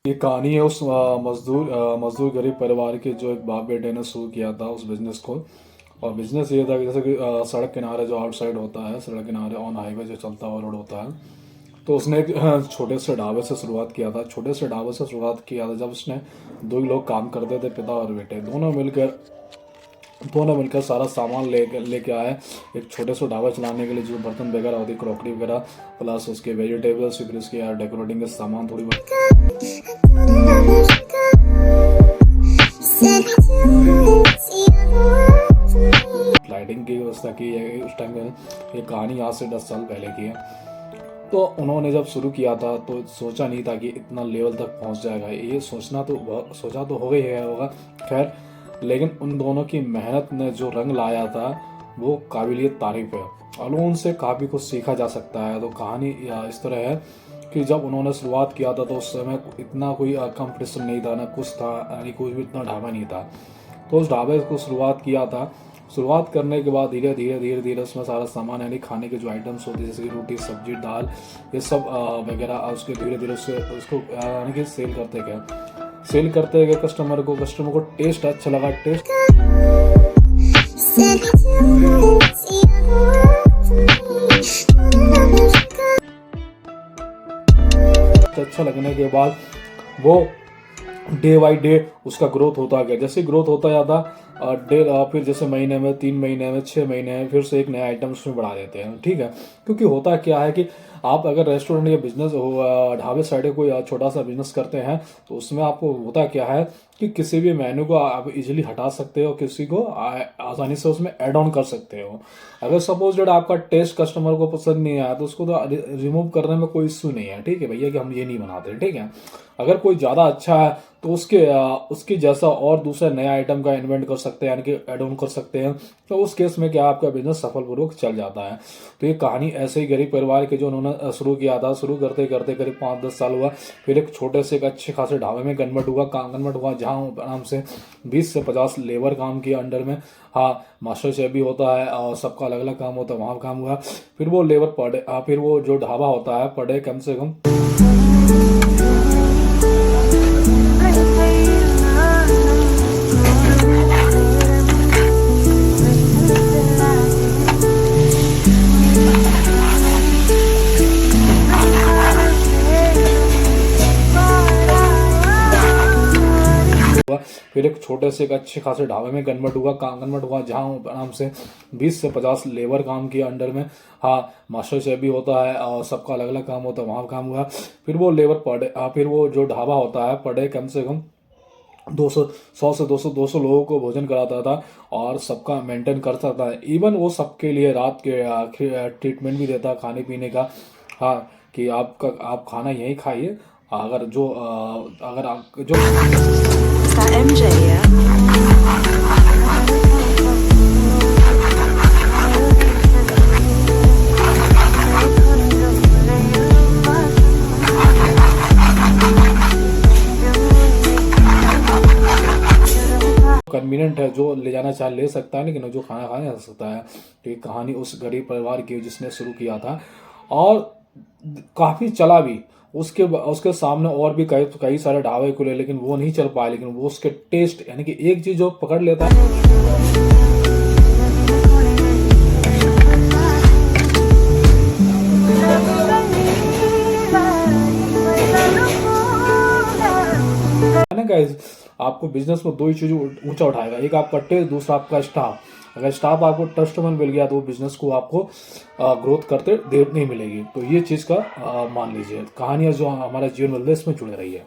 ये कहानी है उस मजदूर गरीब परिवार के, जो एक बाप बेटे ने शुरू किया था उस बिजनेस को। और बिजनेस ये था कि जैसे कि सड़क किनारे जो आउटसाइड होता है, सड़क किनारे ऑन हाईवे जो चलता हुआ रोड होता है, तो उसने एक छोटे से ढाबे से शुरुआत किया था। छोटे से ढाबे से शुरुआत किया था जब उसने दो ही लोग काम करते थे, पिता और बेटे। दोनों मिलकर सारा सामान लेके आए एक छोटे से ढाबा चलाने के लिए, जो बर्तन वगैरह होती, क्रॉकरी वगैरह, प्लस उसके वेजिटेबल्स, फिर उसके डेकोरेटिंग के सामान, थोड़ी बहुत लाइटिंग की व्यवस्था की है। उस टाइम में ये कहानी आज से 10 साल पहले की है। तो उन्होंने जब शुरू किया था तो सोचा नहीं था कि इतना लेवल तक पहुंच जाएगा। ये सोचा तो हो गई है होगा, खैर, लेकिन उन दोनों की मेहनत ने जो रंग लाया था वो काबिलियत तारीफ है और उनसे काफ़ी कुछ सीखा जा सकता है। तो कहानी इस तरह है कि जब उन्होंने शुरुआत किया था तो उस समय इतना कोई कंपटीशन नहीं था, ना कुछ था, यानी कोई भी इतना ढाबा नहीं था। तो उस ढाबे को शुरुआत किया था। शुरुआत करने के बाद धीरे धीरे उसमें सारा सामान, यानी खाने के जो आइटम्स होते हैं, जैसे कि रोटी, सब्जी, दाल, ये सब वगैरह, उसके धीरे धीरे उसको यानी कि सेल करते गए कस्टमर को टेस्ट अच्छा लगा। टेस्ट अच्छा लगने के बाद वो डे बाई डे उसका ग्रोथ होता गया। जैसे ग्रोथ होता जाता फिर जैसे महीने में, 3 महीने में, 6 महीने में फिर से एक नया आइटम उसमें बढ़ा देते हैं, ठीक है। क्योंकि होता क्या है कि आप अगर रेस्टोरेंट या बिजनेस ढाबे साइड कोई छोटा सा बिजनेस करते हैं तो उसमें आपको होता क्या है कि किसी भी मेन्यू को आप इजीली हटा सकते हो, किसी को आसानी से उसमें ऐड ऑन कर सकते हो। अगर सपोज डेट आपका टेस्ट कस्टमर को पसंद नहीं आया तो उसको तो रिमूव करने में कोई इश्यू नहीं है, ठीक है भैया, कि हम ये नहीं बनाते, ठीक है। अगर कोई ज़्यादा अच्छा है तो उसके जैसा और दूसरा नया आइटम का इन्वेंट कर सकते हैं, यानी कि ऐड ऑन कर सकते हैं। तो उस केस में क्या आपका बिजनेस सफलपूर्वक चल जाता है। तो ये कहानी ऐसे ही गरीब परिवार के जो उन्होंने शुरू किया था, शुरू करते करते करीब 5-10 साल हुआ, फिर एक छोटे से एक अच्छे खासे ढाबे में कन्वर्ट हुआ जहाँ आराम से 20 से 50 लेबर काम किया अंडर में। हाँ, मास्टर शेफ भी होता है और सबका अलग अलग काम होता है, वहाँ काम हुआ। फिर वो लेबर पर डे, फिर वो जो ढाबा होता है पर डे कम से कम फिर एक छोटे से एक अच्छे खासे ढाबे में कन्वर्ट हुआ जहाँ आराम से 20 से 50 लेबर काम किया अंडर में। हाँ, मास्टर शेफ भी होता है और सबका अलग अलग काम होता है, वहाँ काम हुआ। फिर वो लेबर पर डे, फिर वो जो ढाबा होता है पर डे कम से कम 200 लोगों को भोजन कराता था और सबका मेंटेन कर सकता है। इवन वो सबके लिए रात के ट्रीटमेंट भी देता खाने पीने का। हाँ, कि आप खाना यहीं खाइए, अगर आप जो that MJ, yeah? कन्वीनियंट है, जो ले जाना चाहे ले सकता है, लेकिन जो खाना खाया जा सकता है। तो ये कहानी उस गरीब परिवार की जिसने शुरू किया था और काफ़ी चला भी। उसके सामने और भी कई सारे ढाबे खुले, लेकिन वो नहीं चल पाए। लेकिन वो उसके टेस्ट, यानी कि एक चीज़ जो पकड़ लेता है, गाइस, आपको बिजनेस में दो ही चीज़ ऊंचा उठाएगा, एक आपका टेस्ट, दूसरा आपका स्टाफ। अगर स्टाफ आपको ट्रस्टेबल मिल गया तो बिजनेस को आपको ग्रोथ करते देर नहीं मिलेगी। तो ये चीज़ का मान लीजिए, कहानियाँ जो हमारे जीवन में इसमें जुड़ रही है।